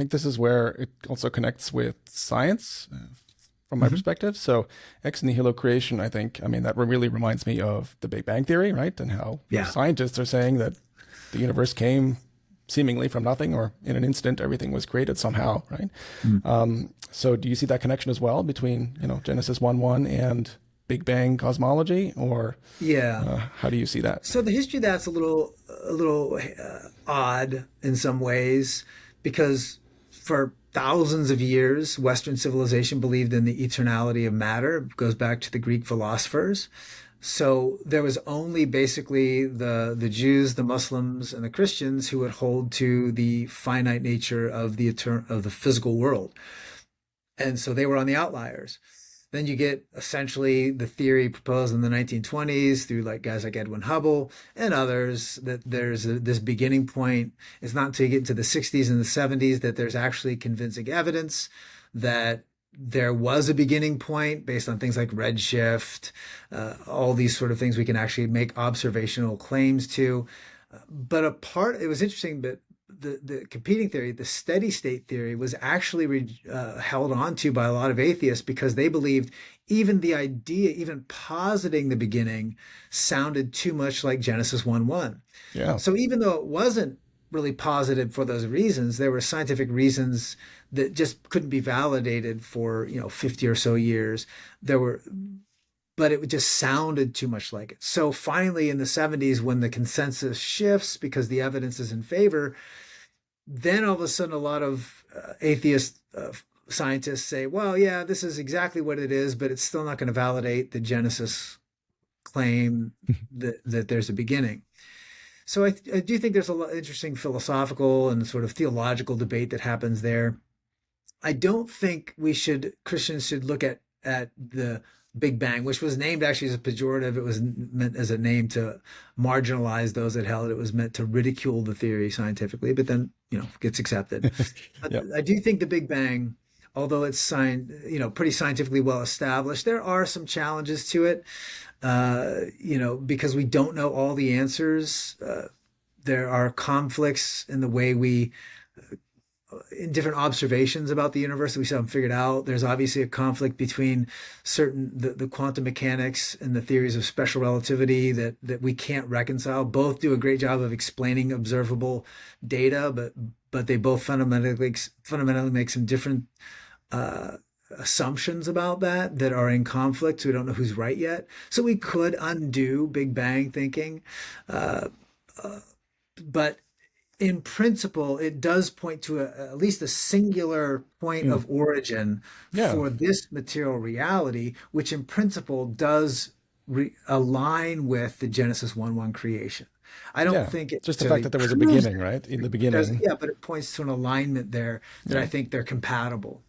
think this is where it also connects with science from my Hmm. perspective. So ex nihilo creation, I think, I mean, that really reminds me of the Big Bang Theory, right? And how Yeah. scientists are saying that the universe came seemingly from nothing, or in an instant, everything was created somehow, right? Mm. So do you see that connection as well between, Genesis 1:1 and Big Bang cosmology, or Yeah. how do you see that? So the history of that's a little odd in some ways because for thousands of years, Western civilization believed in the eternality of matter. It goes back to the Greek philosophers. So there was only basically the Jews, the Muslims, and the Christians who would hold to the finite nature of the physical world, and so they were on the outliers. Then you get essentially the theory proposed in the 1920s through like guys like Edwin Hubble and others that this beginning point. It's not until you get into the 60s and the 70s that there's actually convincing evidence that there was a beginning point based on things like redshift, all these sort of things we can actually make observational claims to. But it was interesting, but the competing theory, the steady state theory, was actually held on to by a lot of atheists because they believed even the idea, even positing the beginning, sounded too much like Genesis 1:1. Yeah. So even though it wasn't really posited for those reasons, there were scientific reasons that just couldn't be validated for 50 or so years. There were but it just sounded too much like it. So finally, in the 70s, when the consensus shifts because the evidence is in favor, then all of a sudden, a lot of atheist scientists say, well, yeah, this is exactly what it is, but it's still not going to validate the Genesis claim that there's a beginning. So I do think there's a lot interesting philosophical and sort of theological debate that happens there. I don't think Christians should look at the Big Bang, which was named actually as a pejorative. It was meant as a name to marginalize those that held it. It was meant to ridicule the theory scientifically, but then gets accepted. But Yep. I do think the Big Bang, although it's pretty scientifically well established, there are some challenges to it. Because we don't know all the answers. There are conflicts in the way we in different observations about the universe that we still haven't figured out. There's obviously a conflict between the quantum mechanics and the theories of special relativity that we can't reconcile. Both do a great job of explaining observable data, but they both fundamentally make some different uh, assumptions about that are in conflict. So we don't know who's right yet. So we could undo Big Bang thinking, uh, uh, but in principle, it does point to at least a singular point Mm. of origin Yeah. for this material reality, which in principle does align with the Genesis 1:1 creation. I don't Yeah. think it Just the fact necessarily that there was a proves beginning, right? In the it does, beginning. yeah, but it points to an alignment there that I Yeah. think they're compatible.